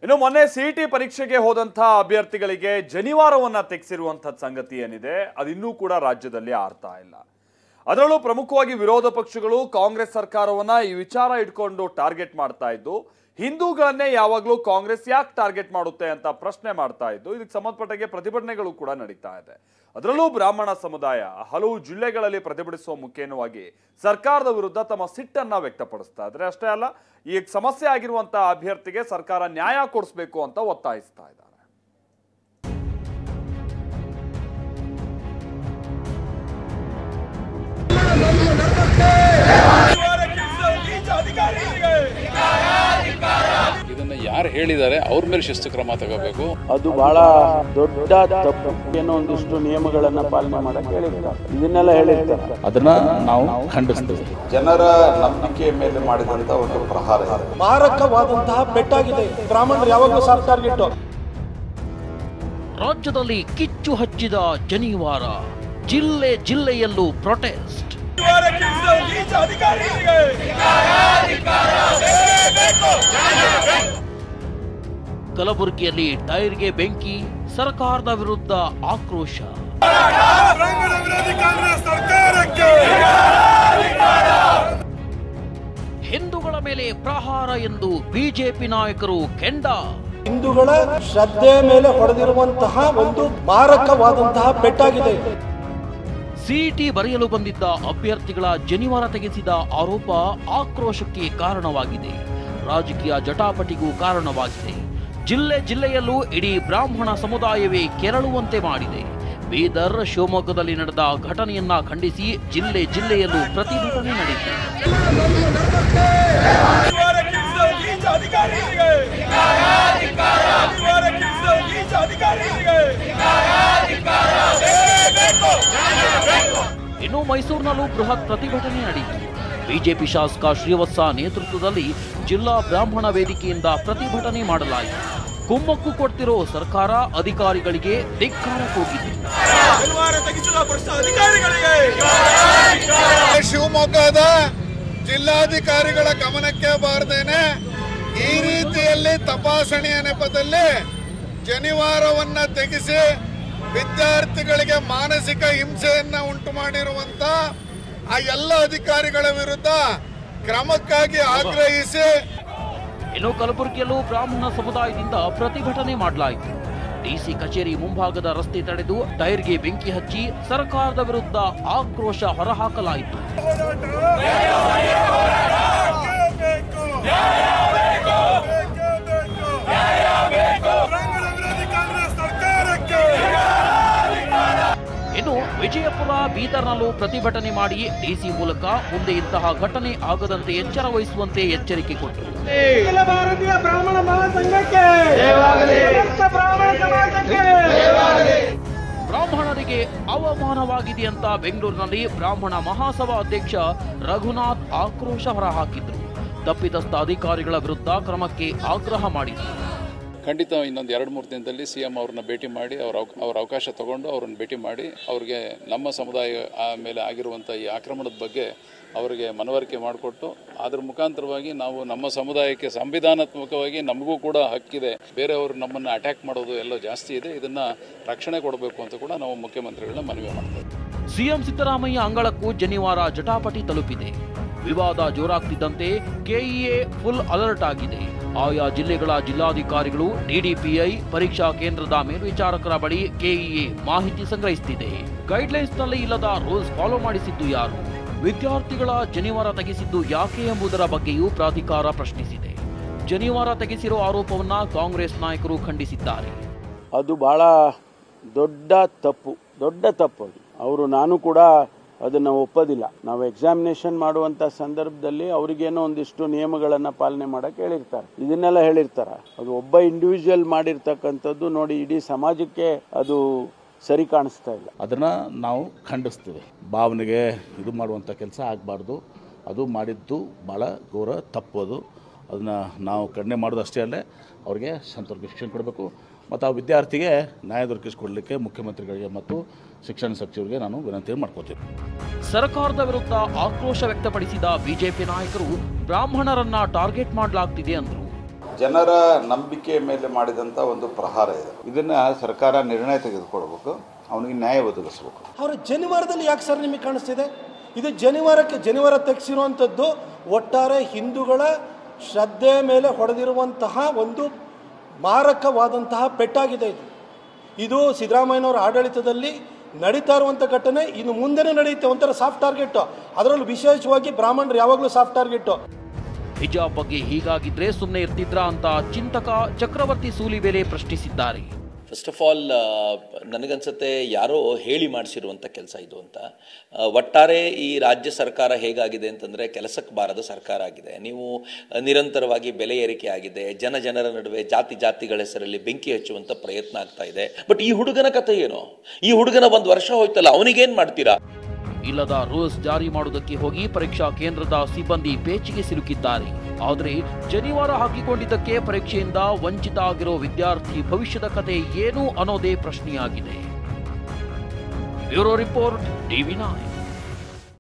ಇನ್ನು ಮೊನ್ನೆ ಸಿಇಟಿ ಪರೀಕ್ಷೆಗೆ ಹೋದಂತ ಅಭ್ಯರ್ಥಿಗಳಿಗೆ ಜನಿವಾರವನ್ನ ತೆಗೆಸಿರುವಂತ ಸಂಗತಿ ಏನಿದೆ ಅದಿನ್ನೂ ಕೂಡ ರಾಜ್ಯದಲ್ಲಿ ಆರ್ತಾ ಇಲ್ಲ. ಅದರಲ್ಲೂ ಪ್ರಮುಖವಾಗಿ ವಿರೋಧ ಪಕ್ಷಗಳು ಕಾಂಗ್ರೆಸ್ ಸರ್ಕಾರವನ್ನ ಈ ವಿಚಾರ ಇಟ್ಕೊಂಡು ಟಾರ್ಗೆಟ್ ಮಾಡ್ತಾ ಇದ್ದು, ಹಿಂದೂಗಳನ್ನೇ ಯಾವಾಗಲೂ ಕಾಂಗ್ರೆಸ್ ಯಾಕೆ ಟಾರ್ಗೆಟ್ ಮಾಡುತ್ತೆ ಅಂತ ಪ್ರಶ್ನೆ ಮಾಡ್ತಾ ಇದ್ದು, ಇದಕ್ಕೆ ಸಂಬಂಧಪಟ್ಟಾಗೆ ಪ್ರತಿಭಟನೆಗಳು ಕೂಡ ನಡೀತಾ ಇದೆ. ಅದರಲ್ಲೂ ಬ್ರಾಹ್ಮಣ ಸಮುದಾಯ ಹಲವು ಜಿಲ್ಲೆಗಳಲ್ಲಿ ಪ್ರತಿಭಟಿಸುವ ಮುಖೇನವಾಗಿ ಸರ್ಕಾರದ ವಿರುದ್ಧ ತಮ್ಮ ಸಿಟ್ಟನ್ನ ವ್ಯಕ್ತಪಡಿಸ್ತಾ ಇದ್ದಾರೆ. ಅಷ್ಟೇ ಅಲ್ಲ, ಈ ಸಮಸ್ಯೆ ಆಗಿರುವಂತಹ ಅಭ್ಯರ್ಥಿಗೆ ಸರ್ಕಾರ ನ್ಯಾಯ ಕೊಡಿಸಬೇಕು ಅಂತ ಒತ್ತಾಯಿಸ್ತಾ ಇದ್ದಾರೆ. ಇದನ್ನ ಯಾರು ಹೇಳಿದ್ದಾರೆ ಅವ್ರ ಮೇಲೆ ಶಿಸ್ತು ಕ್ರಮ ತಗೋಬೇಕು. ಅದು ಬಹಳ ದೊಡ್ಡ ತಪ್ಪು. ಏನೋ ಒಂದಿಷ್ಟು ನಿಯಮಗಳನ್ನ ಪಾಲನೆ ಮಾಡಕ್ಕೆ ಹೇಳಿರ್ತಾರೆ, ಇದನ್ನೆಲ್ಲ ಹೇಳಿರ್ತಾರೆ. ಅದನ್ನ ನಾವು ಖಂಡಿಸ್ತೇವೆ. ಜನರ ನಂಬಿಕೆಯ ಮೇಲೆ ಮಾಡಿದಂತ ಒಂದು ಪ್ರಹಾರ ಮಾರಕವಾದಂತಹ ಪೆಟ್ಟಾಗಿದೆ. ಬ್ರಾಹ್ಮಣರು ಯಾವಾಗಲೂ ಸಾಫ್ಟ್ ಟಾರ್ಗೆಟ್. ರಾಜ್ಯದಲ್ಲಿ ಕಿಚ್ಚು ಹಚ್ಚಿದ ಜನಿವಾರ, ಜಿಲ್ಲೆಯಲ್ಲೂ ಪ್ರೊಟೆಸ್ಟ್. ಕಲಬುರಗಿಯಲ್ಲಿ ಟೈರ್ಗೆ ಬೆಂಕಿ, ಸರ್ಕಾರದ ವಿರುದ್ಧ ಆಕ್ರೋಶ. ಹಿಂದೂಗಳ ಮೇಲೆ ಪ್ರಹಾರ ಎಂದು ಬಿಜೆಪಿ ನಾಯಕರು ಕೆಂಡ. ಹಿಂದೂಗಳ ಶ್ರದ್ಧೆ ಮೇಲೆ ಹೊಡೆದಿರುವಂತಹ ಒಂದು ಮಾರಕವಾದಂತಹ ಪೆಟ್ಟಾಗಿದೆ. ಸಿಇಟಿ ಬರೆಯಲು ಬಂದಿದ್ದ ಅಭ್ಯರ್ಥಿಗಳ ಜನಿವಾರ ತೆಗೆಸಿದ ಆರೋಪ ಆಕ್ರೋಶಕ್ಕೆ ಕಾರಣವಾಗಿದೆ, ರಾಜಕೀಯ ಜಟಾಪಟಿಗೂ ಕಾರಣವಾಗಿದೆ. ಜಿಲ್ಲೆಯಲ್ಲೂ ಇಡೀ ಬ್ರಾಹ್ಮಣ ಸಮುದಾಯವೇ ಕೆರಳುವಂತೆ ಮಾಡಿದೆ. ಬೀದರ್, ಶಿವಮೊಗ್ಗದಲ್ಲಿ ನಡೆದ ಘಟನೆಯನ್ನ ಖಂಡಿಸಿ ಜಿಲ್ಲೆಯಲ್ಲೂ ಪ್ರತಿಭಟನೆ ನಡೆಯಿತು. ಇನ್ನು ಮೈಸೂರಿನಲ್ಲೂ ಬೃಹತ್ ಪ್ರತಿಭಟನೆ ನಡೆಯಿತು. ಬಿಜೆಪಿ ಶಾಸಕ ಶ್ರೀವತ್ಸ ನೇತೃತ್ವದಲ್ಲಿ ಜಿಲ್ಲಾ ಬ್ರಾಹ್ಮಣ ವೇದಿಕೆಯಿಂದ ಪ್ರತಿಭಟನೆ ಮಾಡಲಾಯಿತು. ಕುಮ್ಮಕ್ಕು ಕೊಡ್ತಿರೋ ಸರ್ಕಾರ ಅಧಿಕಾರಿಗಳಿಗೆ ಧಿಕ್ಕಾರ ಕೂಗಿದೆ. ಶಿವಮೊಗ್ಗದ ಜಿಲ್ಲಾಧಿಕಾರಿಗಳ ಗಮನಕ್ಕೆ ಬಾರದೇನೆ ಈ ರೀತಿಯಲ್ಲಿ ತಪಾಸಣೆಯ ನೆಪದಲ್ಲಿ ಜನಿವಾರವನ್ನ ತೆಗೆಸಿ ವಿದ್ಯಾರ್ಥಿಗಳಿಗೆ ಮಾನಸಿಕ ಹಿಂಸೆಯನ್ನ ಉಂಟು ಮಾಡಿರುವಂತ ಆ ಎಲ್ಲ ಅಧಿಕಾರಿಗಳ ವಿರುದ್ಧ ಕ್ರಮಕ್ಕಾಗಿ ಆಗ್ರಹಿಸಿ. ಇನ್ನು ಕಲಬುರಗಿಯಲ್ಲೂ ಬ್ರಾಹ್ಮಣ ಸಮುದಾಯದಿಂದ ಪ್ರತಿಭಟನೆ ಮಾಡಲಾಯಿತು. ಡಿಸಿ ಕಚೇರಿ ಮುಂಭಾಗದ ರಸ್ತೆ ತಡೆದು ಟೈರ್ಗೆ ಬೆಂಕಿ ಹಚ್ಚಿ ಸರ್ಕಾರದ ವಿರುದ್ಧ ಆಕ್ರೋಶ ಹೊರಹಾಕಲಾಯಿತು. ಇನ್ನು ವಿಜಯಪುರ, ಬೀದರ್ನಲ್ಲೂ ಪ್ರತಿಭಟನೆ ಮಾಡಿ ಡಿಸಿ ಮೂಲಕ ಮುಂದೆ ಇಂತಹ ಘಟನೆ ಆಗದಂತೆ ಎಚ್ಚರ ವಹಿಸುವಂತೆ ಎಚ್ಚರಿಕೆ ಕೊಟ್ಟರು. ಭಾರತೀಯ ಬ್ರಾಹ್ಮಣ ಮಹಾಸಂಘಕ್ಕೆ ಬ್ರಾಹ್ಮಣರಿಗೆ ಅವಮಾನವಾಗಿದೆ ಅಂತ ಬೆಂಗಳೂರಿನಲ್ಲಿ ಬ್ರಾಹ್ಮಣ ಮಹಾಸಭಾ ಅಧ್ಯಕ್ಷ ರಘುನಾಥ್ ಆಕ್ರೋಶ ಹೊರಹಾಕಿದ್ರು. ತಪ್ಪಿತಸ್ಥ ಅಧಿಕಾರಿಗಳ ವಿರುದ್ಧ ಕ್ರಮಕ್ಕೆ ಆಗ್ರಹ ಮಾಡಿದರು. ಖಂಡಿತ ಇನ್ನೊಂದು 2-3 ದಿನದಲ್ಲಿ CM ಅವ್ರನ್ನ ಭೇಟಿ ಮಾಡಿ ಅವ್ರ ಅವಕಾಶ ತಗೊಂಡು ಅವ್ರನ್ನ ಭೇಟಿ ಮಾಡಿ ಅವ್ರಿಗೆ ನಮ್ಮ ಸಮುದಾಯ ಮೇಲೆ ಆಗಿರುವಂಥ ಈ ಆಕ್ರಮಣದ ಬಗ್ಗೆ ಅವರಿಗೆ ಮನವರಿಕೆ ಮಾಡಿಕೊಟ್ಟು ಅದ್ರ ಮುಖಾಂತರವಾಗಿ ನಾವು ನಮ್ಮ ಸಮುದಾಯಕ್ಕೆ ಸಂವಿಧಾನಾತ್ಮಕವಾಗಿ ನಮಗೂ ಕೂಡ ಹಕ್ಕಿದೆ, ಬೇರೆಯವರು ನಮ್ಮನ್ನು ಅಟ್ಯಾಕ್ ಮಾಡೋದು ಎಲ್ಲ ಜಾಸ್ತಿ ಇದೆ, ಇದನ್ನು ರಕ್ಷಣೆ ಕೊಡಬೇಕು ಅಂತ ಕೂಡ ನಾವು ಮುಖ್ಯಮಂತ್ರಿಗಳನ್ನ ಮನವಿ ಮಾಡ್ತೇವೆ. ಸಿಎಂ ಸಿದ್ದರಾಮಯ್ಯ ಅಂಗಳಕ್ಕೂ ಜನಿವಾರ ಜಟಾಪಟಿ ತಲುಪಿದೆ. ವಿವಾದ ಜೋರಾಗ್ತಿದ್ದಂತೆ ಕೆಇಎ ಫುಲ್ ಅಲರ್ಟ್ ಆಗಿದೆ. ಆಯಾ ಜಿಲ್ಲೆಗಳ ಜಿಲ್ಲಾಧಿಕಾರಿಗಳು, ಡಿಡಿಪಿಐ, ಪರೀಕ್ಷಾ ಕೇಂದ್ರದ ಮೇಲ್ವಿಚಾರಕರ ಬಳಿ ಕೆಇಎ ಮಾಹಿತಿ ಸಂಗ್ರಹಿಸುತ್ತಿದೆ. ಗೈಡ್ಲೈನ್ಸ್ನಲ್ಲಿ ಇಲ್ಲದ ರೂಲ್ಸ್ ಫಾಲೋ ಮಾಡಿಸಿದ್ದು ಯಾರು? ವಿದ್ಯಾರ್ಥಿಗಳ ಜನಿವಾರ ತೆಗೆಸಿದ್ದು ಯಾಕೆ ಎಂಬುದರ ಬಗ್ಗೆಯೂ ಪ್ರಾಧಿಕಾರ ಪ್ರಶ್ನಿಸಿದೆ. ಜನಿವಾರ ತೆಗೆಸಿರೋ ಆರೋಪವನ್ನ ಕಾಂಗ್ರೆಸ್ ನಾಯಕರು ಖಂಡಿಸಿದ್ದಾರೆ. ಅದು ಬಹಳ ದೊಡ್ಡ ತಪ್ಪು ಅದು. ನಾನು ಕೂಡ ಅದನ್ನು ಒಪ್ಪೋದಿಲ್ಲ. ನಾವು ಎಕ್ಸಾಮಿನೇಷನ್ ಮಾಡುವಂಥ ಸಂದರ್ಭದಲ್ಲಿ ಅವರಿಗೇನೋ ಒಂದಿಷ್ಟು ನಿಯಮಗಳನ್ನು ಪಾಲನೆ ಮಾಡೋಕ್ಕೆ ಹೇಳಿರ್ತಾರೆ, ಇದನ್ನೆಲ್ಲ ಹೇಳಿರ್ತಾರೆ. ಅದು ಒಬ್ಬ ಇಂಡಿವಿಜುವಲ್ ಮಾಡಿರ್ತಕ್ಕಂಥದ್ದು ನೋಡಿ ಇಡೀ ಸಮಾಜಕ್ಕೆ ಅದು ಸರಿ ಕಾಣಿಸ್ತಾ ಇಲ್ಲ. ಅದನ್ನ ನಾವು ಖಂಡಿಸ್ತೇವೆ. ಭಾವನೆಗೆ ಇದು ಮಾಡುವಂಥ ಕೆಲಸ ಆಗಬಾರ್ದು. ಅದು ಮಾಡಿದ್ದು ಭಾಳ ಘೋರ ತಪ್ಪು. ಅದನ್ನು ನಾವು ಖಂಡನೆ ಮಾಡೋದು ಅಷ್ಟೇ ಅಲ್ಲೇ ಅವ್ರಿಗೆ ಸಂತೋಷ ಶಿಕ್ಷಣ ಕೊಡಬೇಕು ಮತ್ತು ಆ ವಿದ್ಯಾರ್ಥಿಗೆ ನ್ಯಾಯ ದೊರಕಿಸಿಕೊಡಲಿಕ್ಕೆ ಮುಖ್ಯಮಂತ್ರಿಗಳಿಗೆ ಮತ್ತು ಶಿಕ್ಷಣ ಸಚಿವರಿಗೆ ನಾನು ವಿನಂತಿ ಮಾಡ್ಕೋತೀನಿ. ಸರ್ಕಾರದ ವಿರುದ್ಧ ಆಕ್ರೋಶ ವ್ಯಕ್ತಪಡಿಸಿದ ಬಿಜೆಪಿ ನಾಯಕರು ಬ್ರಾಹ್ಮಣರನ್ನ ಟಾರ್ಗೆಟ್ ಮಾಡಲಾಗ್ತಿದೆ ಅಂದರು. ಜನರ ನಂಬಿಕೆ ಮೇಲೆ ಮಾಡಿದಂಥ ಒಂದು ಪ್ರಹಾರ ಇದೆ. ಇದನ್ನು ಸರ್ಕಾರ ನಿರ್ಣಯ ತೆಗೆದುಕೊಳ್ಬೇಕು, ಅವನಿಗೆ ನ್ಯಾಯ ಒದಗಿಸ್ಬೇಕು. ಅವರ ಜನಿವಾರದಲ್ಲಿ ಯಾಕೆ ಸರ್ ನಿಮಗೆ ಕಾಣಿಸ್ತಿದೆ? ಇದು ಜನಿವಾರ ತೆಗೆಸಿರುವಂಥದ್ದು ಒಟ್ಟಾರೆ ಹಿಂದೂಗಳ ಶ್ರದ್ಧೆ ಮೇಲೆ ಹೊಡೆದಿರುವಂತಹ ಒಂದು ಮಾರಕವಾದಂತಹ ಪೆಟ್ಟಾಗಿದೆ. ಇದು ಸಿದ್ದರಾಮಯ್ಯನವರ ಆಡಳಿತದಲ್ಲಿ ನಡೀತಾ ಇರುವಂಥ ಘಟನೆ, ಇನ್ನು ಮುಂದೆನೂ ನಡೆಯುತ್ತೆ. ಒಂಥರ ಸಾಫ್ಟ್ ಟಾರ್ಗೆಟ್, ಅದರಲ್ಲೂ ವಿಶೇಷವಾಗಿ ಬ್ರಾಹ್ಮಣರು ಯಾವಾಗಲೂ ಸಾಫ್ಟ್ ಟಾರ್ಗೆಟ್. ಹಿಜಾಬ್ ಬಗ್ಗೆ ಹೀಗಾಗಿದ್ರೆ ಸುಮ್ಮನೆ ಇರ್ತಿದ್ರಾ ಅಂತ ಚಿಂತಕ ಚಕ್ರವರ್ತಿ ಸೂಲಿಬೇಲೆ ಪ್ರಶ್ನಿಸಿದ್ದಾರೆ. ಫಸ್ಟ್ ಆಫ್ ಆಲ್ ನನಗನ್ಸುತ್ತೆ ಯಾರೋ ಹೇಳಿ ಮಾಡಿಸಿರುವಂಥ ಕೆಲಸ ಇದು ಅಂತ. ಒಟ್ಟಾರೆ ಈ ರಾಜ್ಯ ಸರ್ಕಾರ ಹೇಗಾಗಿದೆ ಅಂತಂದರೆ ಕೆಲಸಕ್ಕೆ ಬಾರದ ಸರ್ಕಾರ ಆಗಿದೆ. ನೀವು ನಿರಂತರವಾಗಿ ಬೆಲೆ ಏರಿಕೆ ಆಗಿದೆ, ಜನರ ನಡುವೆ ಜಾತಿಗಳ ಹೆಸರಲ್ಲಿ ಬೆಂಕಿ ಹಚ್ಚುವಂಥ ಪ್ರಯತ್ನ ಆಗ್ತಾ ಇದೆ. ಬಟ್ ಈ ಹುಡುಗನ ಕಥೆ ಏನು? ಈ ಹುಡುಗನ 1 ವರ್ಷ ಹೋಯ್ತಲ್ಲ, ಅವನಿಗೇನು ಮಾಡ್ತೀರಾ? ಇಲ್ಲದ ರೂಲ್ಸ್ ಜಾರಿ ಮಾಡುವುದಕ್ಕೆ ಹೋಗಿ ಪರೀಕ್ಷಾ ಕೇಂದ್ರದ ಸಿಬ್ಬಂದಿ ಪೇಚಿಗೆ ಸಿಲುಕಿದ್ದಾರೆ. ಆದರೆ ಜನಿವಾರ ಹಾಕಿಕೊಂಡಿದ್ದಕ್ಕೆ ಪರೀಕ್ಷೆಯಿಂದ ವಂಚಿತ ಆಗಿರೋ ವಿದ್ಯಾರ್ಥಿ ಭವಿಷ್ಯದ ಕತೆ ಏನು ಅನ್ನೋದೇ ಪ್ರಶ್ನೆಯಾಗಿದೆ. Bureau report, TV9.